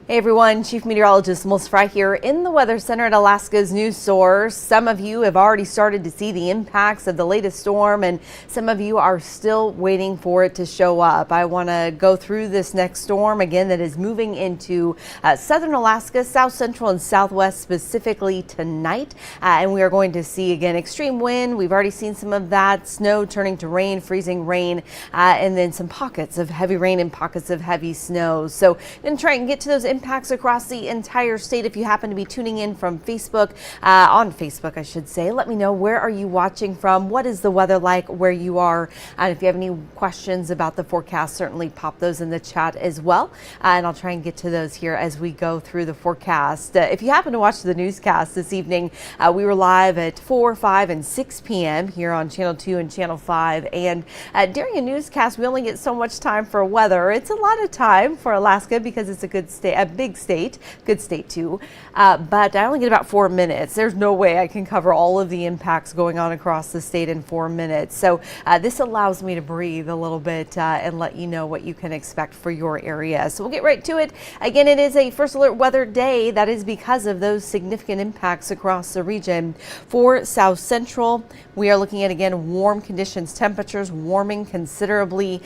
Hey everyone, Chief Meteorologist Melissa Frey here in the Weather Center at Alaska's news source. Some of you have already started to see the impacts of the latest storm, and some of you are still waiting for it to show up. I want to go through this next storm again that is moving into southern Alaska, south central and southwest specifically tonight. And we are going to see again extreme wind. We've already seen some of that, snow turning to rain, freezing rain, and then some pockets of heavy rain and pockets of heavy snow. So I'm going to try and get to those impacts across the entire state. If you happen to be tuning in from Facebook, on Facebook, I should say, let me know, where are you watching from? What is the weather like where you are? And if you have any questions about the forecast, certainly pop those in the chat as well. And I'll try and get to those here as we go through the forecast. If you happen to watch the newscast this evening, we were live at 4, 5, and 6 p.m. here on Channel 2 and Channel 5. And during a newscast, we only get so much time for weather. It's a lot of time for Alaska because it's a good state, big state, good state too, but I only get about 4 minutes. There's no way I can cover all of the impacts going on across the state in 4 minutes. So this allows me to breathe a little bit and let you know what you can expect for your area. So we'll get right to it. Again, it is a first alert weather day. That is because of those significant impacts across the region. For South Central, we are looking at, again, warm conditions, temperatures warming considerably.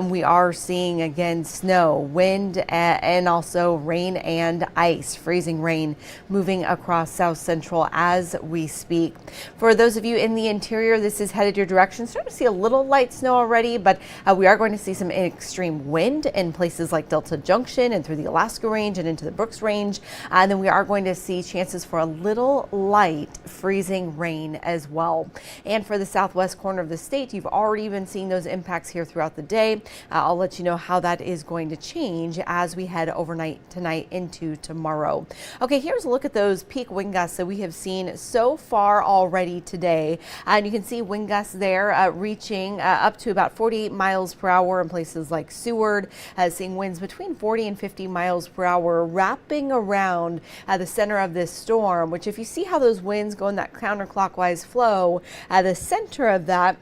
We are seeing, again, snow, wind, and also rain and ice, freezing rain moving across South Central as we speak. For those of you in the interior, this is headed your direction. Starting to see a little light snow already, but we are going to see some extreme wind in places like Delta Junction and through the Alaska Range and into the Brooks Range. And then we are going to see chances for a little light freezing rain as well. And for the southwest corner of the state, you've already been seeing those impacts here throughout the day. I'll let you know how that is going to change as we head overnight tonight into tomorrow. Okay, here's a look at those peak wind gusts that we have seen so far already today. And you can see wind gusts there reaching up to about 48 miles per hour in places like Seward, seeing winds between 40 and 50 miles per hour wrapping around the center of this storm, which, if you see how those winds go in that counterclockwise flow, the center of that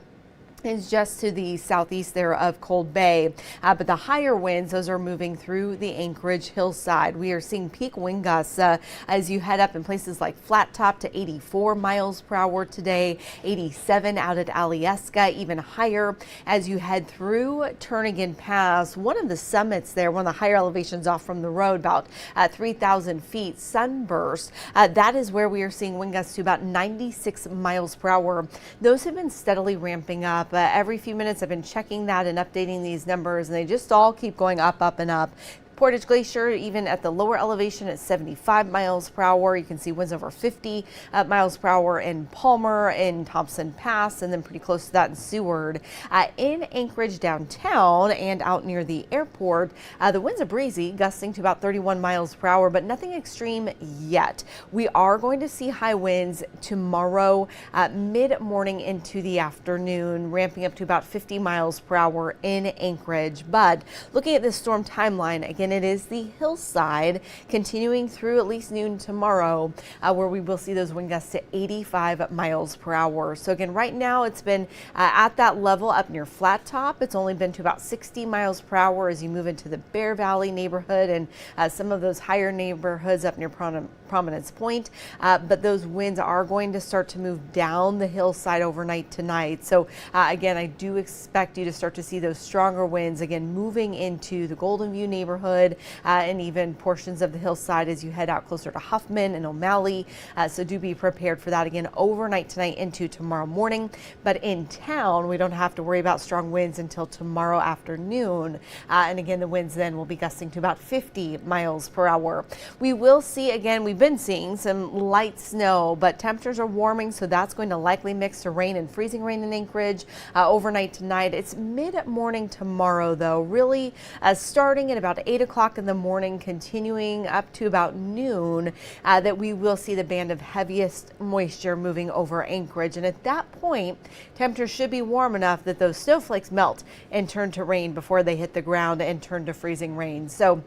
is just to the southeast there of Cold Bay, but the higher winds, those are moving through the Anchorage hillside. We are seeing peak wind gusts as you head up in places like Flat Top to 84 miles per hour today, 87 out at Alyeska, even higher as you head through Turnagain Pass. One of the summits there, one of the higher elevations off from the road, about 3,000 feet, Sunburst. That is where we are seeing wind gusts to about 96 miles per hour. Those have been steadily ramping up. Every few minutes I've been checking that and updating these numbers, and they just all keep going up, up, and up. Portage Glacier, even at the lower elevation at 75 miles per hour. You can see winds over 50 miles per hour in Palmer, in Thompson Pass, and then pretty close to that in Seward. In Anchorage downtown and out near the airport, the winds are breezy, gusting to about 31 miles per hour, but nothing extreme yet. We are going to see high winds tomorrow mid-morning into the afternoon, ramping up to about 50 miles per hour in Anchorage. But looking at this storm timeline, again, it is the hillside continuing through at least noon tomorrow, where we will see those wind gusts to 85 miles per hour. So again, right now it's been at that level up near Flat Top. It's only been to about 60 miles per hour as you move into the Bear Valley neighborhood and some of those higher neighborhoods up near Prominence Point. But those winds are going to start to move down the hillside overnight tonight. So again, I do expect you to start to see those stronger winds again moving into the Golden View neighborhood and even portions of the hillside as you head out closer to Huffman and O'Malley. So do be prepared for that again overnight tonight into tomorrow morning. But in town, we don't have to worry about strong winds until tomorrow afternoon. And again, the winds then will be gusting to about 50 miles per hour. We will see, again, we've been seeing some light snow, but temperatures are warming, so that's going to likely mix to rain and freezing rain in Anchorage overnight tonight. It's mid-morning tomorrow, though, really starting at about 8 o'clock in the morning, continuing up to about noon, that we will see the band of heaviest moisture moving over Anchorage. And at that point, temperatures should be warm enough that those snowflakes melt and turn to rain before they hit the ground and turn to freezing rain. So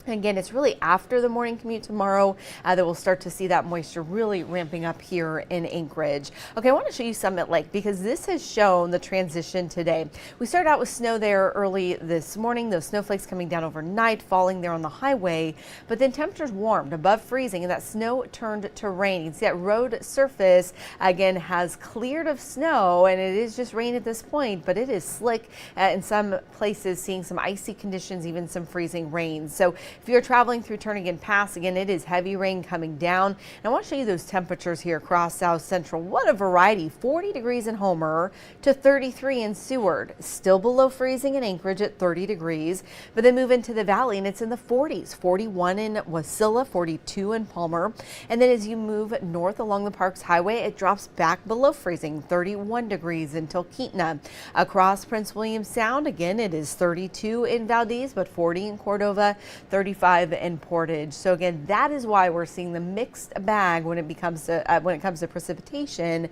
Again, it's really after the morning commute tomorrow that we'll start to see that moisture really ramping up here in Anchorage. Okay, I want to show you Summit Lake because this has shown the transition today. We started out with snow there early this morning, those snowflakes coming down overnight, falling there on the highway, but then temperatures warmed above freezing and that snow turned to rain. You can see that road surface again has cleared of snow and it is just rain at this point, but it is slick in some places, seeing some icy conditions, even some freezing rain. So if you're traveling through Turnagain Pass, again, it is heavy rain coming down. And I want to show you those temperatures here across South Central. What a variety. 40 degrees in Homer to 33 in Seward. Still below freezing in Anchorage at 30 degrees. But then move into the valley and it's in the 40s. 41 in Wasilla, 42 in Palmer. And then as you move north along the Parks Highway, it drops back below freezing, 31 degrees in Talkeetna. Across Prince William Sound, again, it is 32 in Valdez, but 40 in Cordova, 35 in Portage. So again, that is why we're seeing the mixed bag when it comes to precipitation,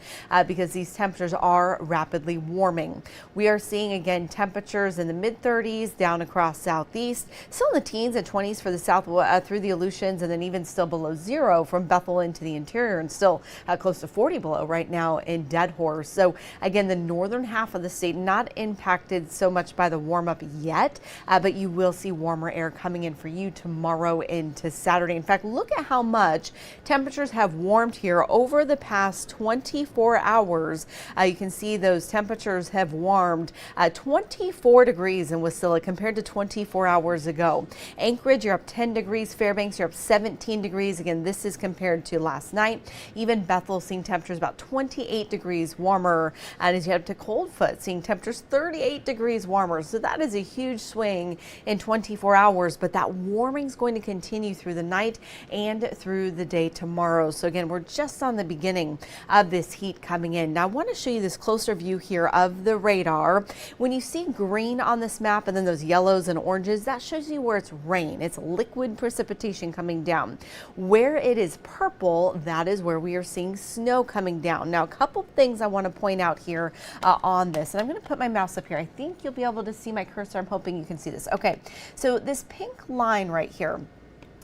because these temperatures are rapidly warming. We are seeing again temperatures in the mid 30s down across southeast, still in the teens and 20s for the south through the Aleutians, and then even still below zero from Bethel into the interior, and still close to 40 below right now in Dead Horse. So again, the northern half of the state not impacted so much by the warm up yet, but you will see warmer air coming in for you tomorrow into Saturday. In fact, look at how much temperatures have warmed here over the past 24 hours. You can see those temperatures have warmed 24 degrees in Wasilla compared to 24 hours ago. Anchorage, you're up 10 degrees. Fairbanks, you're up 17 degrees. Again, this is compared to last night. Even Bethel seeing temperatures about 28 degrees warmer. And as you head up to Coldfoot, seeing temperatures 38 degrees warmer. So that is a huge swing in 24 hours, but that warming is going to continue through the night and through the day tomorrow. So again, we're just on the beginning of this heat coming in. Now I want to show you this closer view here of the radar. When you see green on this map and then those yellows and oranges, that shows you where it's rain. It's liquid precipitation coming down. Where it is purple, that is where we are seeing snow coming down. Now a couple things I want to point out here on this, and I'm going to put my mouse up here. I think you'll be able to see my cursor. I'm hoping you can see this. Okay, so this pink line right here,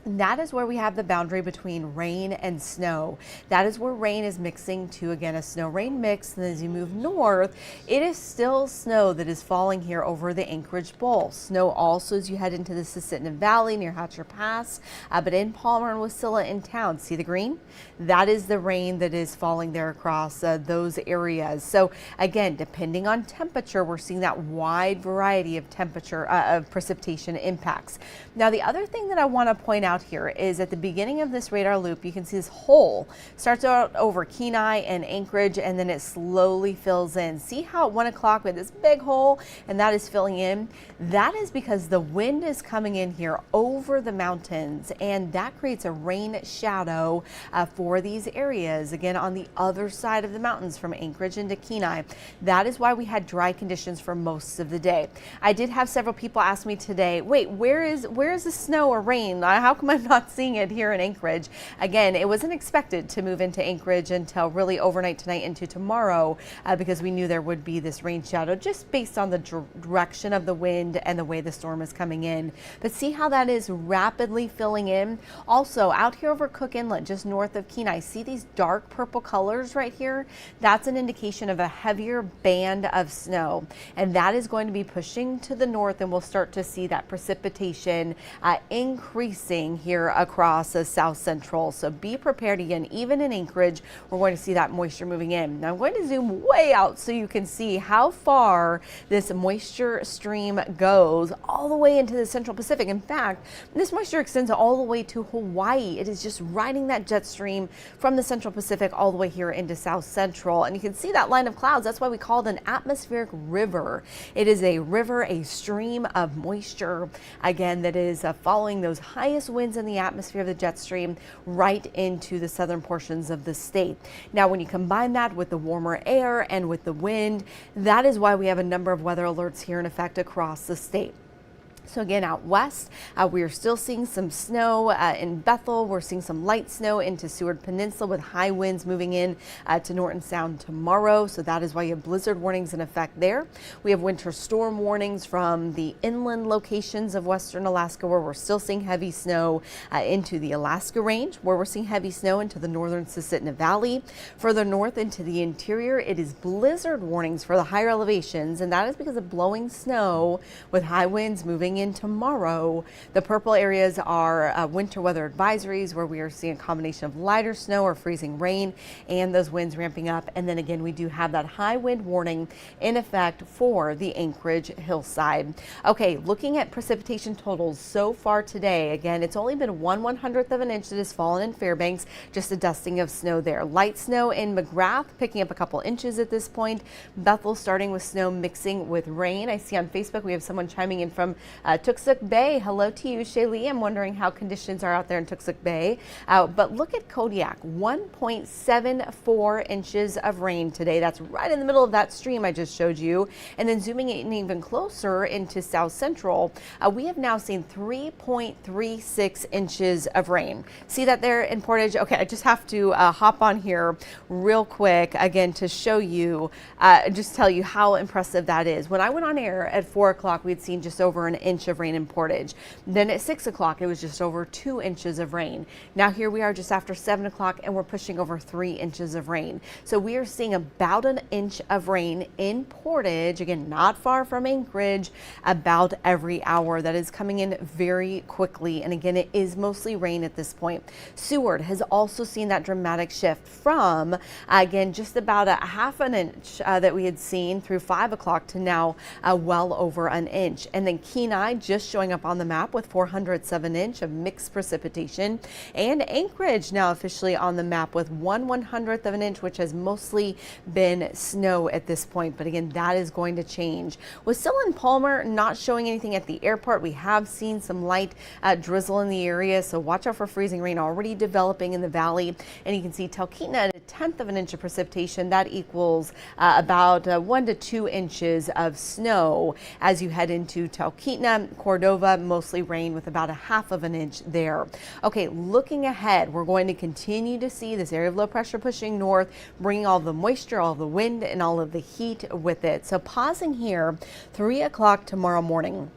that is where we have the boundary between rain and snow. That is where rain is mixing to, again, a snow-rain mix. And as you move north, it is still snow that is falling here over the Anchorage Bowl. Snow also as you head into the Susitna Valley near Hatcher Pass, but in Palmer and Wasilla in town. See the green? That is the rain that is falling there across those areas. So again, depending on temperature, we're seeing that wide variety of temperature of precipitation impacts. Now, the other thing that I want to point out here is at the beginning of this radar loop, you can see this hole starts out over Kenai and Anchorage, and then it slowly fills in. See how at 1 o'clock we had this big hole and that is filling in? That is because the wind is coming in here over the mountains, and that creates a rain shadow for these areas, again, on the other side of the mountains from Anchorage into Kenai. That is why we had dry conditions for most of the day. I did have several people ask me today, wait, where is the snow or rain? How come I'm not seeing it here in Anchorage? Again, it wasn't expected to move into Anchorage until really overnight tonight into tomorrow, because we knew there would be this rain shadow just based on the direction of the wind and the way the storm is coming in. But see how that is rapidly filling in? Also out here over Cook Inlet, just north of Kenai, see these dark purple colors right here? That's an indication of a heavier band of snow, and that is going to be pushing to the north, and we'll start to see that precipitation increasing here across the South Central. So be prepared. Again, even in Anchorage, we're going to see that moisture moving in. Now I'm going to zoom way out so you can see how far this moisture stream goes all the way into the Central Pacific. In fact, this moisture extends all the way to Hawaii. It is just riding that jet stream from the Central Pacific all the way here into South Central. And you can see that line of clouds. That's why we call it an atmospheric river. It is a river, a stream of moisture, again, that is following those highest winds in the atmosphere of the jet stream right into the southern portions of the state. Now, when you combine that with the warmer air and with the wind, that is why we have a number of weather alerts here in effect across the state. So again, out west, we are still seeing some snow in Bethel. We're seeing some light snow into Seward Peninsula with high winds moving in to Norton Sound tomorrow. So that is why you have blizzard warnings in effect there. We have winter storm warnings from the inland locations of western Alaska, where we're still seeing heavy snow into the Alaska Range, where we're seeing heavy snow into the northern Susitna Valley. Further north into the interior, it is blizzard warnings for the higher elevations, and that is because of blowing snow with high winds moving in tomorrow. The purple areas are winter weather advisories, where we are seeing a combination of lighter snow or freezing rain and those winds ramping up. And then again, we do have that high wind warning in effect for the Anchorage hillside. Okay, looking at precipitation totals so far today, again, it's only been 1/100th of an inch that has fallen in Fairbanks, just a dusting of snow there. Light snow in McGrath, picking up a couple inches at this point. Bethel starting with snow mixing with rain. I see on Facebook we have someone chiming in from Tuxuk Bay. Hello to you, Shaylee. I'm wondering how conditions are out there in Tuxuk Bay. But look at Kodiak, 1.74 inches of rain today. That's right in the middle of that stream I just showed you. And then zooming in even closer into South Central, we have now seen 3.36 inches of rain. See that there in Portage? Okay, I just have to hop on here real quick again to show you, just tell you how impressive that is. When I went on air at 4 o'clock, we'd seen just over an inch of rain in Portage. Then at 6 o'clock, it was just over 2 inches of rain. Now here we are just after 7 o'clock, and we're pushing over 3 inches of rain. So we are seeing about an inch of rain in Portage, again, not far from Anchorage, about every hour. That is coming in very quickly. And again, it is mostly rain at this point. Seward has also seen that dramatic shift from, again, just about a half an inch that we had seen through 5 o'clock to now well over an inch. And then Kenai just showing up on the map with 400ths of an inch of mixed precipitation. And Anchorage now officially on the map with 1/100th of an inch, which has mostly been snow at this point. But again, that is going to change. With still in Palmer, not showing anything at the airport. We have seen some light drizzle in the area, so watch out for freezing rain already developing in the valley. And you can see Talkeetna at 1/10 of an inch of precipitation. That equals about 1 to 2 inches of snow as you head into Talkeetna. Cordova, mostly rain with about a half of an inch there. Okay, looking ahead, we're going to continue to see this area of low pressure pushing north, bringing all the moisture, all the wind, and all of the heat with it. So pausing here, 3 o'clock tomorrow morning.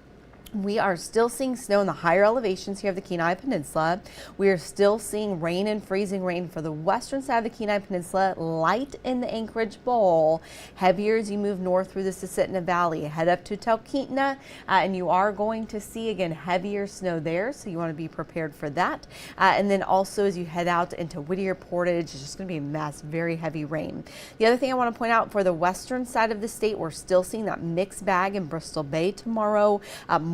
We are still seeing snow in the higher elevations here of the Kenai Peninsula. We are still seeing rain and freezing rain for the western side of the Kenai Peninsula, light in the Anchorage Bowl, heavier as you move north through the Susitna Valley. Head up to Talkeetna, and you are going to see, again, heavier snow there, so you want to be prepared for that. And then also as you head out into Whittier, Portage, it's just going to be a mess, very heavy rain. The other thing I want to point out for the western side of the state, we're still seeing that mixed bag in Bristol Bay tomorrow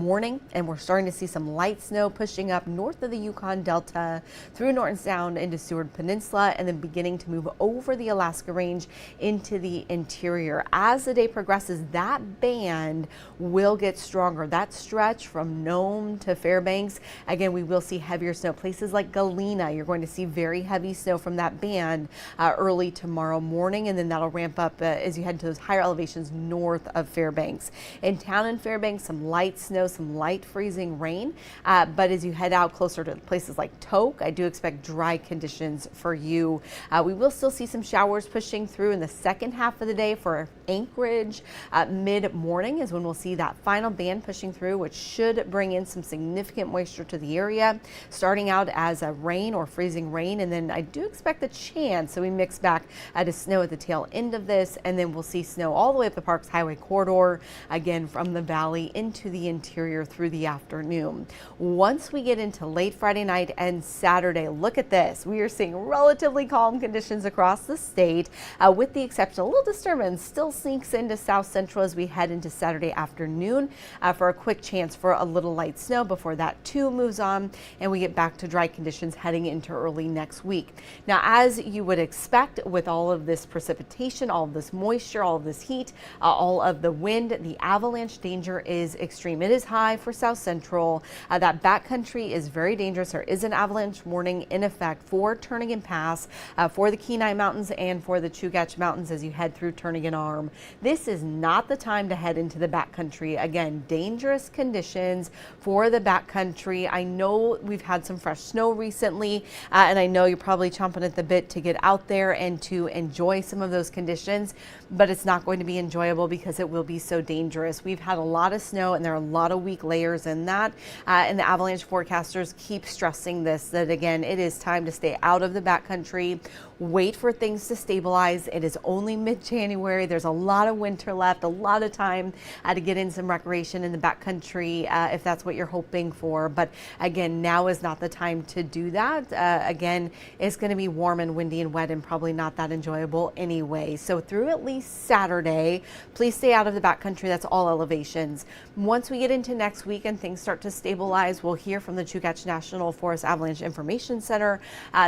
morning, and we're starting to see some light snow pushing up north of the Yukon Delta through Norton Sound into Seward Peninsula, and then beginning to move over the Alaska Range into the interior. As the day progresses, that band will get stronger. That stretch from Nome to Fairbanks, again, we will see heavier snow. Places like Galena, you're going to see very heavy snow from that band early tomorrow morning, and then that'll ramp up as you head to those higher elevations north of Fairbanks. In town in Fairbanks, some light snow, some light freezing rain, but as you head out closer to places like Tok, I do expect dry conditions for you. We will still see some showers pushing through in the second half of the day for Anchorage. Mid-morning is when we'll see that final band pushing through, which should bring in some significant moisture to the area, starting out as a rain or freezing rain, and then I do expect a chance, so we mix back to snow at the tail end of this, and then we'll see snow all the way up the Parks Highway corridor, again from the valley into the interior through the afternoon. Once we get into late Friday night and Saturday, look at this. We are seeing relatively calm conditions across the state, with the exception a little disturbance still sneaks into South Central as we head into Saturday afternoon for a quick chance for a little light snow before that too moves on and we get back to dry conditions heading into early next week. Now, as you would expect with all of this precipitation, all of this moisture, all of this heat, all of the wind, the avalanche danger is extreme. It is high for South Central. That backcountry is very dangerous. There is an avalanche warning in effect for Turnagain Pass, for the Kenai Mountains and for the Chugach Mountains as you head through Turnagain Arm. This is not the time to head into the backcountry. Again, dangerous conditions for the backcountry. I know we've had some fresh snow recently, and I know you're probably chomping at the bit to get out there and to enjoy some of those conditions, but it's not going to be enjoyable because it will be so dangerous. We've had a lot of snow and there are a lot of weak layers in that, and the avalanche forecasters keep stressing this, that again, it is time to stay out of the backcountry. Wait for things to stabilize. It is only mid-January. There's a lot of winter left, a lot of time to get in some recreation in the backcountry if that's what you're hoping for. But again, now is not the time to do that. Again, it's going to be warm and windy and wet and probably not that enjoyable anyway. So through at least Saturday, please stay out of the backcountry. That's all elevations. Once we get into next week and things start to stabilize, we'll hear from the Chugach National Forest Avalanche Information Center.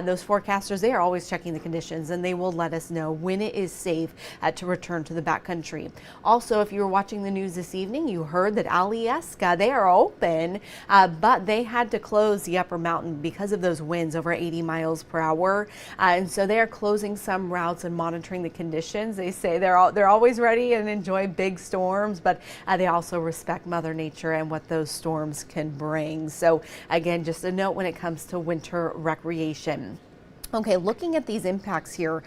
Those forecasters, they are always checking the conditions and they will let us know when it is safe to return to the backcountry. Also, if you were watching the news this evening, you heard that Alyeska, they are open, but they had to close the upper mountain because of those winds over 80 miles per hour. And so they are closing some routes and monitoring the conditions. They say they're always ready and enjoy big storms, but they also respect Mother Nature and what those storms can bring. So again, just a note when it comes to winter recreation. Okay, looking at these impacts here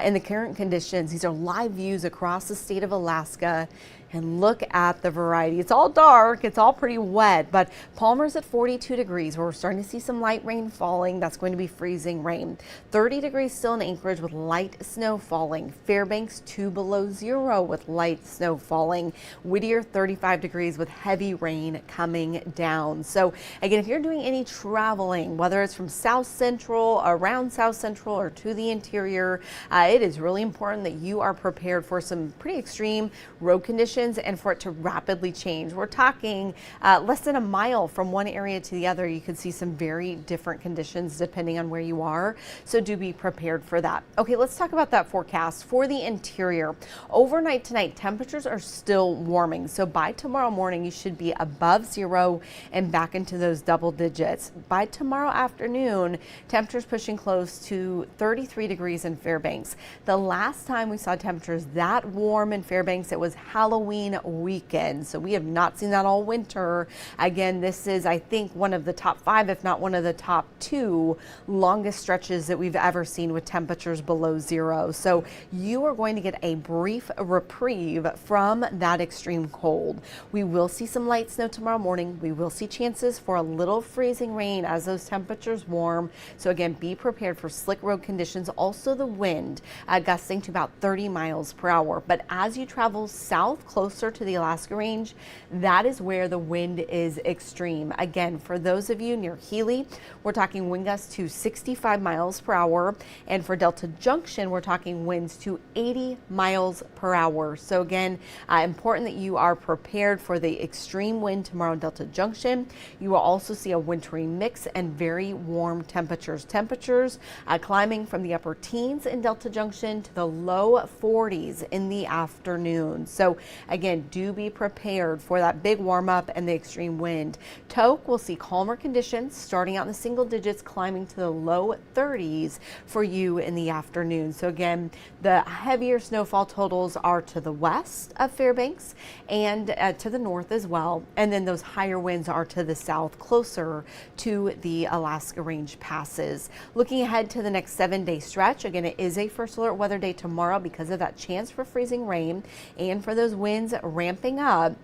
in the current conditions, these are live views across the state of Alaska. And look at the variety. It's all dark, it's all pretty wet, but Palmer's at 42 degrees. We're starting to see some light rain falling. That's going to be freezing rain. 30 degrees still in Anchorage with light snow falling. Fairbanks 2 below 0 with light snow falling. Whittier 35 degrees with heavy rain coming down. So again, if you're doing any traveling, whether it's from South Central, around South Central, or to the interior, it is really important that you are prepared for some pretty extreme road conditions and for it to rapidly change. We're talking less than a mile from one area to the other. You could see some very different conditions depending on where you are. So do be prepared for that. Okay, let's talk about that forecast for the interior. Overnight tonight, temperatures are still warming. So by tomorrow morning, you should be above 0 and back into those double digits. By tomorrow afternoon, temperatures pushing close to 33 degrees in Fairbanks. The last time we saw temperatures that warm in Fairbanks, it was Halloween weekend. So we have not seen that all winter. Again, this is, I think, one of the top 5, if not one of the top 2 longest stretches that we've ever seen with temperatures below 0. So you are going to get a brief reprieve from that extreme cold. We will see some light snow tomorrow morning. We will see chances for a little freezing rain as those temperatures warm. So again, be prepared for slick road conditions. Also the wind gusting to about 30 miles per hour. But as you travel south, closer to the Alaska Range, that is where the wind is extreme. Again, for those of you near Healy, we're talking wind gusts to 65 miles per hour. And for Delta Junction, we're talking winds to 80 miles per hour. So again, important that you are prepared for the extreme wind tomorrow in Delta Junction. You will also see a wintry mix and very warm temperatures. Temperatures climbing from the upper teens in Delta Junction to the low 40s in the afternoon. So again, do be prepared for that big warm up and the extreme wind. Tok will see calmer conditions starting out in the single digits, climbing to the low 30s for you in the afternoon. So again, the heavier snowfall totals are to the west of Fairbanks and to the north as well. And then those higher winds are to the south, closer to the Alaska Range passes. Looking ahead to the next 7-day stretch, again, it is a first alert weather day tomorrow because of that chance for freezing rain and for those winds ramping up.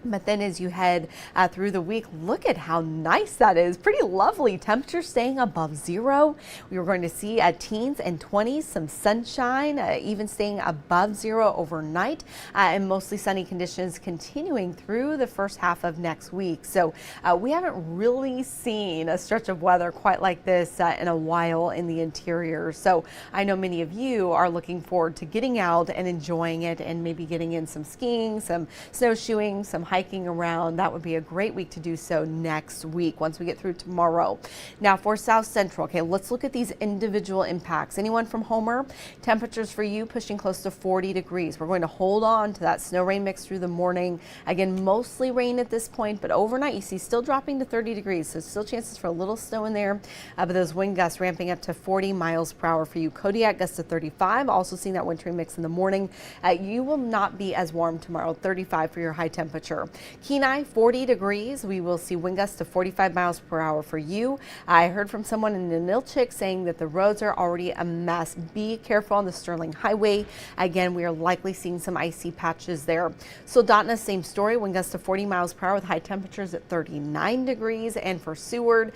But then as you head through the week, look at how nice that is. Pretty lovely. Temperatures staying above 0. We were going to see teens and 20s, some sunshine, even staying above 0 overnight, and mostly sunny conditions continuing through the first half of next week. So we haven't really seen a stretch of weather quite like this in a while in the interior. So I know many of you are looking forward to getting out and enjoying it and maybe getting in some skiing, some snowshoeing, some hiking around, that would be a great week to do so next week once we get through tomorrow. Now for South Central, okay, let's look at these individual impacts. Anyone from Homer, temperatures for you pushing close to 40 degrees. We're going to hold on to that snow rain mix through the morning. Again, mostly rain at this point, but overnight you see still dropping to 30 degrees. So still chances for a little snow in there, but those wind gusts ramping up to 40 miles per hour for you. Kodiak gusts to 35. Also seeing that wintry mix in the morning. You will not be as warm tomorrow, 35 for your high temperature. Kenai, 40 degrees. We will see wind gusts to 45 miles per hour for you. I heard from someone in Ninilchik saying that the roads are already a mess. Be careful on the Sterling Highway. Again, we are likely seeing some icy patches there. Soldotna, same story. Wind gusts to 40 miles per hour with high temperatures at 39 degrees. And for Seward,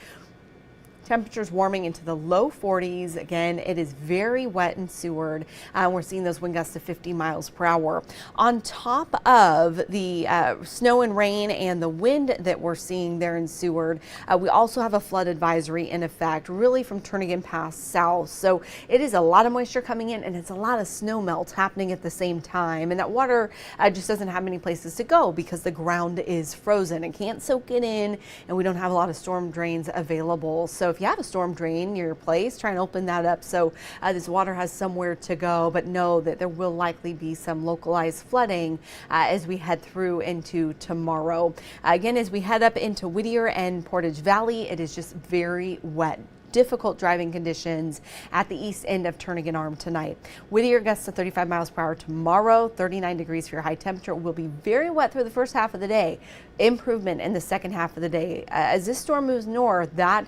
temperatures warming into the low 40s. Again, it is very wet in Seward. We're seeing those wind gusts to 50 miles per hour. On top of the snow and rain and the wind that we're seeing there in Seward, we also have a flood advisory in effect, really from Turnagain Pass south. So it is a lot of moisture coming in, and it's a lot of snow melt happening at the same time. And that water just doesn't have many places to go because the ground is frozen and can't soak it in, and we don't have a lot of storm drains available. So if you have a storm drain near your place, try and open that up so this water has somewhere to go, but know that there will likely be some localized flooding as we head through into tomorrow. Again, as we head up into Whittier and Portage Valley, it is just very wet. Difficult driving conditions at the east end of Turnagain Arm tonight. Whittier gusts to 35 miles per hour tomorrow, 39 degrees for your high temperature. It will be very wet through the first half of the day. Improvement in the second half of the day. As this storm moves north, that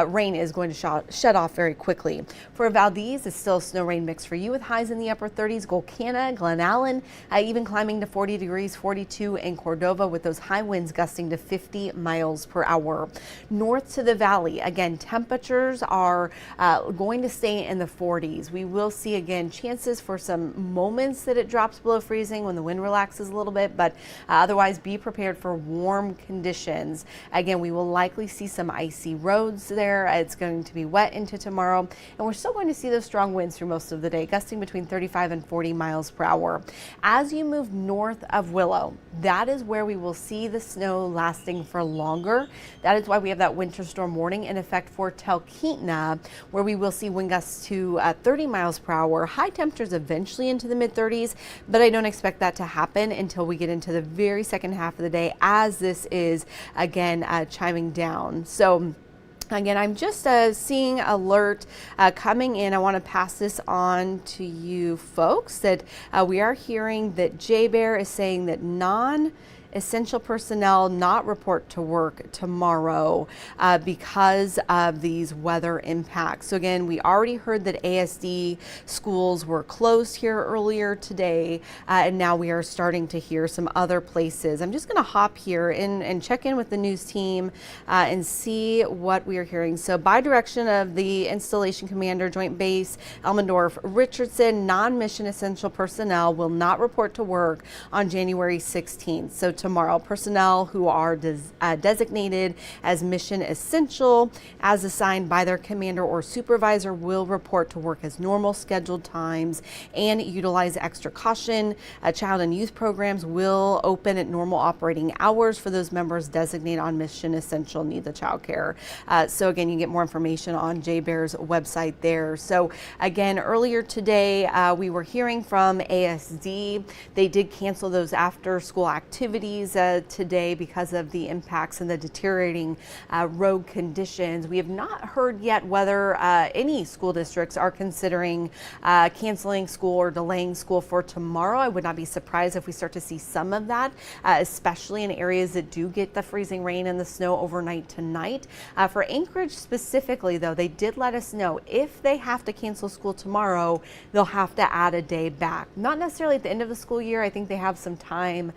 rain is going to shut off very quickly. For Valdez, it's still a snow rain mix for you with highs in the upper 30s. Golcana, Glen Allen, even climbing to 40 degrees, 42 in Cordova with those high winds gusting to 50 miles per hour. North to the valley, again, temperatures are going to stay in the 40s. We will see again chances for some moments that it drops below freezing when the wind relaxes a little bit, but otherwise be prepared for warm conditions. Again, we will likely see some icy roads there. It's going to be wet into tomorrow, and we're still going to see those strong winds through most of the day, gusting between 35 and 40 miles per hour. As you move north of Willow, that is where we will see the snow lasting for longer. That is why we have that winter storm warning in effect for Talkeetna, where we will see wind gusts to 30 miles per hour, high temperatures eventually into the mid 30s, but I don't expect that to happen until we get into the very second half of the day as this is again chiming down. So again, I'm just seeing alert coming in. I want to pass this on to you folks that we are hearing that JBear is saying that non-essential personnel not report to work tomorrow because of these weather impacts. So again, we already heard that ASD schools were closed here earlier today, and now we are starting to hear some other places. I'm just going to hop here and check in with the news team and see what we are hearing. So by direction of the installation commander, Joint Base Elmendorf Richardson, non-mission essential personnel will not report to work on January 16th. So tomorrow, personnel who are designated as mission essential as assigned by their commander or supervisor will report to work as normal scheduled times and utilize extra caution. Child and youth programs will open at normal operating hours for those members designated on mission essential need the child care. So again, you can get more information on JBear's website there. So again, earlier today, we were hearing from ASD. They did cancel those after school activities today because of the impacts and the deteriorating road conditions. We have not heard yet whether any school districts are considering canceling school or delaying school for tomorrow. I would not be surprised if we start to see some of that, especially in areas that do get the freezing rain and the snow overnight tonight. For Anchorage specifically, though, they did let us know if they have to cancel school tomorrow, they'll have to add a day back. Not necessarily at the end of the school year. I think they have some time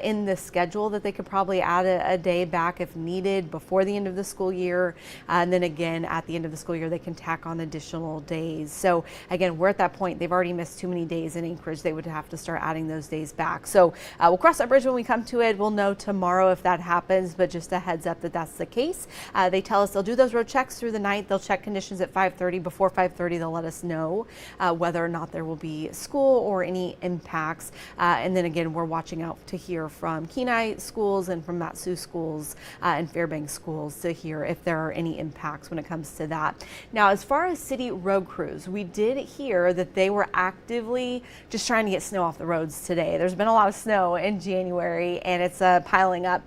in the schedule that they could probably add a day back if needed before the end of the school year. And then again, at the end of the school year, they can tack on additional days. So again, we're at that point. They've already missed too many days in Anchorage. They would have to start adding those days back. So we'll cross that bridge when we come to it. We'll know tomorrow if that happens, but just a heads up that that's the case. They tell us they'll do those road checks through the night. They'll check conditions at 5:30. Before 5:30, they'll let us know whether or not there will be school or any impacts. And then again, we're watching out to hear from from Kenai schools and from Matsu schools and Fairbanks schools to hear if there are any impacts when it comes to that. Now, as far as city road crews, we did hear that they were actively just trying to get snow off the roads today. There's been a lot of snow in January and it's piling up.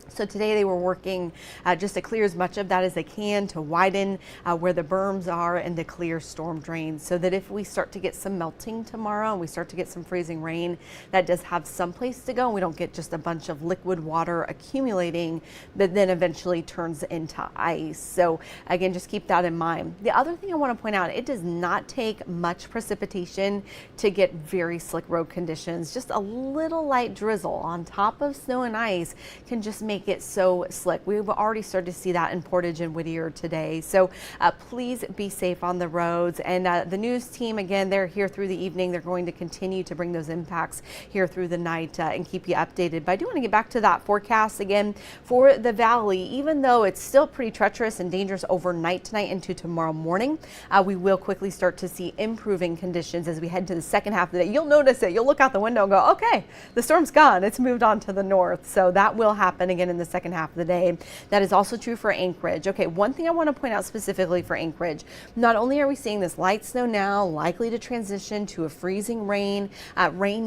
So today they were working just to clear as much of that as they can, to widen where the berms are and to clear storm drains, so that if we start to get some melting tomorrow and we start to get some freezing rain, that does have some place to go and we don't get just a bunch of liquid water accumulating that then eventually turns into ice. So again, just keep that in mind. The other thing I want to point out, it does not take much precipitation to get very slick road conditions. Just a little light drizzle on top of snow and ice can just make it so slick. We've already started to see that in Portage and Whittier today. So please be safe on the roads. And the news team, again, they're here through the evening. They're going to continue to bring those impacts here through the night and keep you updated. But I do want to get back to that forecast again for the valley. Even though it's still pretty treacherous and dangerous overnight tonight into tomorrow morning, we will quickly start to see improving conditions as we head to the second half of the day. You'll notice it. You'll look out the window and go, okay, the storm's gone. It's moved on to the north. So that will happen again in the second half of the day. That is also true for Anchorage. Okay, one thing I want to point out specifically for Anchorage, not only are we seeing this light snow now likely to transition to a freezing rain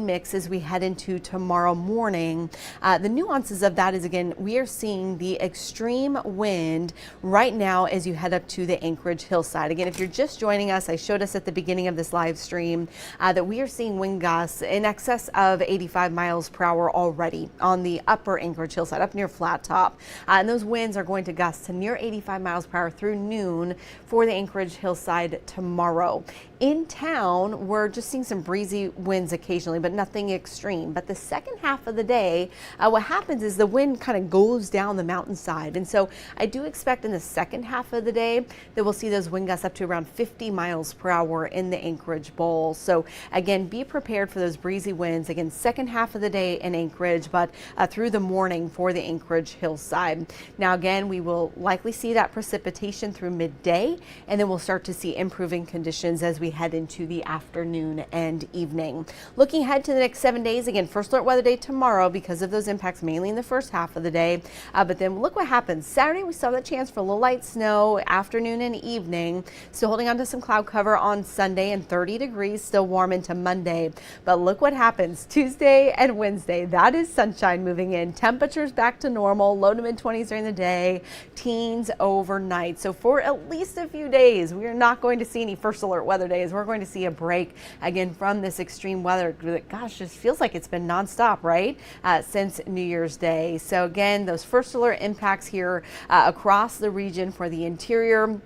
mix as we head into tomorrow morning, the nuances of that is, again, we are seeing the extreme wind right now as you head up to the Anchorage hillside. Again, if you're just joining us, I showed us at the beginning of this live stream that we are seeing wind gusts in excess of 85 miles per hour already on the upper Anchorage hillside, up near Flat Top. And those winds are going to gust to near 85 miles per hour through noon for the Anchorage hillside tomorrow. In town, we're just seeing some breezy winds occasionally, but nothing extreme. But the second half of the day, what happens is the wind kind of goes down the mountainside. And so I do expect in the second half of the day that we'll see those wind gusts up to around 50 miles per hour in the Anchorage Bowl. So again, be prepared for those breezy winds. Again, second half of the day in Anchorage, but through the morning for the Anchorage hillside. Now again, we will likely see that precipitation through midday, and then we'll start to see improving conditions as we head into the afternoon and evening. Looking ahead to the next 7 days, again, first alert weather day tomorrow because of those impacts mainly in the first half of the day. But then look what happens. Saturday, we saw that chance for a little light snow afternoon and evening. Still holding on to some cloud cover on Sunday and 30 degrees, still warm into Monday. But look what happens Tuesday and Wednesday. That is sunshine moving in. Temperatures back to normal, low to mid 20s during the day, teens overnight. So for at least a few days, we are not going to see any first alert weather days. We're going to see a break again from this extreme weather that, gosh, just feels like it's been nonstop, right? Since New Year's Day. So again, those first alert impacts here across the region for the interior.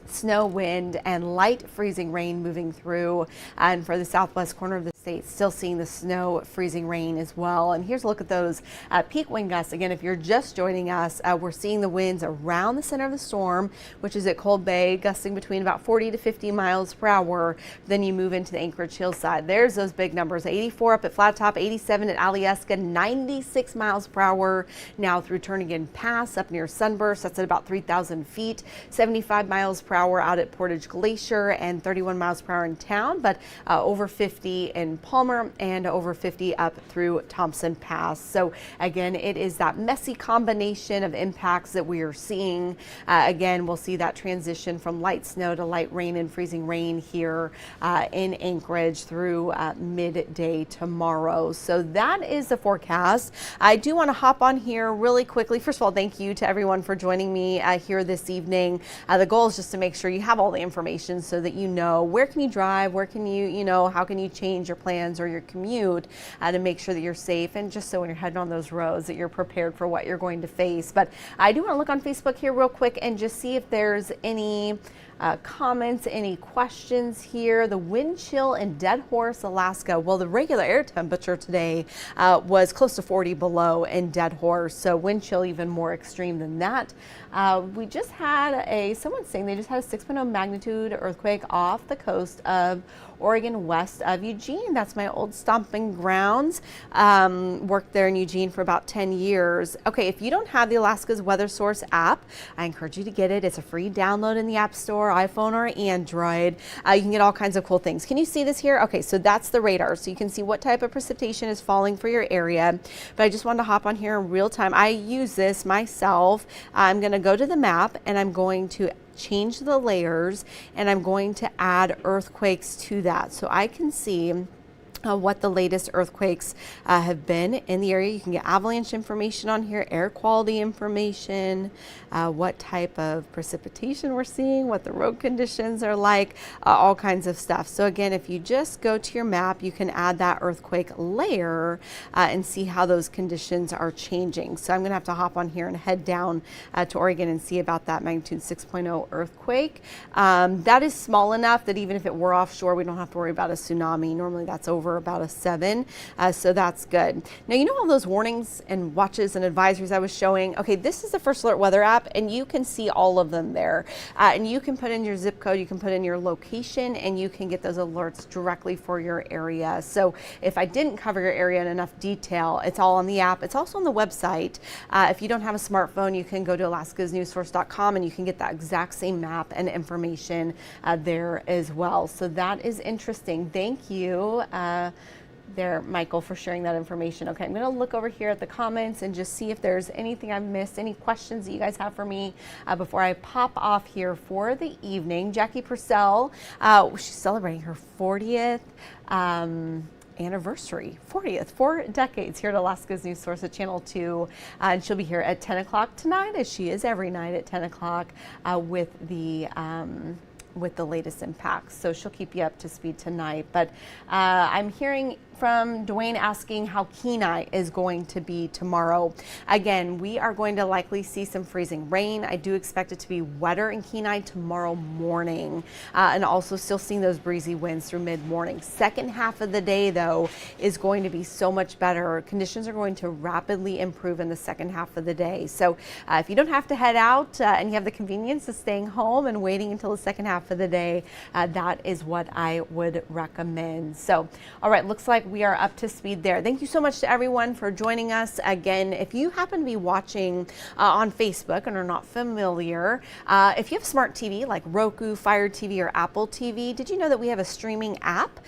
Snow, wind, and light freezing rain moving through. And for the southwest corner of the state, still seeing the snow, freezing rain as well. And here's a look at those peak wind gusts. Again, if you're just joining us, we're seeing the winds around the center of the storm, which is at Cold Bay, gusting between about 40 to 50 miles per hour. Then you move into the Anchorage hillside. There's those big numbers, 84 up at Flat Top, 87 at Alyeska, 96 miles per hour now through Turnagain Pass up near Sunburst. That's at about 3,000 feet, 75 miles per hour out at Portage Glacier, and 31 miles per hour in town, but over 50 in Palmer and over 50 up through Thompson Pass. So again, it is that messy combination of impacts that we are seeing. Again, we'll see that transition from light snow to light rain and freezing rain here in Anchorage through midday tomorrow. So that is the forecast. I do want to hop on here really quickly. First of all, thank you to everyone for joining me here this evening. The goal is just to make sure you have all the information so that you know where can you drive, where can you, how can you change your plans or your commute to make sure that you're safe, and just so when you're heading on those roads that you're prepared for what you're going to face. But I do want to look on Facebook here real quick and just see if there's any comments, any questions here. The wind chill in Dead Horse, Alaska. Well, the regular air temperature today was close to 40 below in Dead Horse, so wind chill even more extreme than that. We just had someone saying they just had a 6.0 magnitude earthquake off the coast of Oregon, west of Eugene. That's my old stomping grounds. Worked there in Eugene for about 10 years. Okay, if you don't have the Alaska's Weather Source app, I encourage you to get it. It's a free download in the App Store, iPhone or Android. You can get all kinds of cool things. Can you see this here? Okay, so that's the radar. So you can see what type of precipitation is falling for your area. But I just wanted to hop on here in real time. I use this myself. I'm going to go to the map and I'm going to change the layers and I'm going to add earthquakes to that so I can see what the latest earthquakes have been in the area. You can get avalanche information on here, air quality information, what type of precipitation we're seeing, what the road conditions are like, all kinds of stuff. So again, if you just go to your map, you can add that earthquake layer and see how those conditions are changing. So I'm gonna have to hop on here and head down to Oregon and see about that magnitude 6.0 earthquake. That is small enough that even if it were offshore, we don't have to worry about a tsunami. Normally that's over about a 7, so that's good. Now, you know all those warnings and watches and advisories I was showing? Okay, this is the First Alert Weather app, and you can see all of them there. And you can put in your zip code, you can put in your location, and you can get those alerts directly for your area. So if I didn't cover your area in enough detail, it's all on the app. It's also on the website. If you don't have a smartphone, you can go to alaskasnewssource.com and you can get that exact same map and information there as well. So that is interesting. Thank you there, Michael, for sharing that information. Okay, I'm going to look over here at the comments and just see if there's anything I've missed, any questions that you guys have for me before I pop off here for the evening. Jackie Purcell, she's celebrating her 40th anniversary, 40th, 4 decades here at Alaska's News Source at Channel 2. And she'll be here at 10 o'clock tonight, as she is every night at 10 o'clock with the latest impacts. So she'll keep you up to speed tonight. But I'm hearing from Dwayne asking how Kenai is going to be tomorrow. Again, we are going to likely see some freezing rain. I do expect it to be wetter in Kenai tomorrow morning, and also still seeing those breezy winds through mid-morning. Second half of the day, though, is going to be so much better. Conditions are going to rapidly improve in the second half of the day. So if you don't have to head out and you have the convenience of staying home and waiting until the second half of the day, that is what I would recommend. So, all right, looks like we are up to speed there. Thank you so much to everyone for joining us. Again, if you happen to be watching on Facebook and are not familiar, if you have smart TV like Roku, Fire TV, or Apple TV, did you know that we have a streaming app?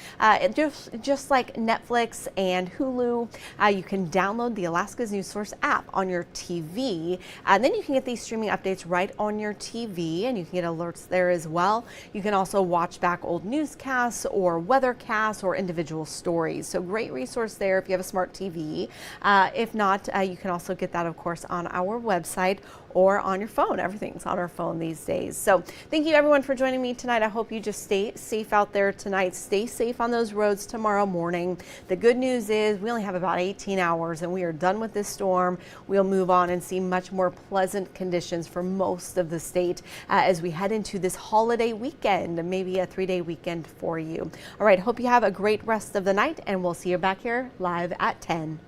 Just like Netflix and Hulu, you can download the Alaska's News Source app on your TV, and then you can get these streaming updates right on your TV, and you can get alerts there as well. You can also watch back old newscasts or weathercasts or individual stories. So great resource there if you have a smart TV. If not, you can also get that, of course, on our website or on your phone. Everything's on our phone these days. So thank you everyone for joining me tonight. I hope you just stay safe out there tonight. Stay safe on those roads tomorrow morning. The good news is we only have about 18 hours and we are done with this storm. We'll move on and see much more pleasant conditions for most of the state as we head into this holiday weekend, maybe a 3-day weekend for you. All right, hope you have a great rest of the night, and we'll see you back here live at 10.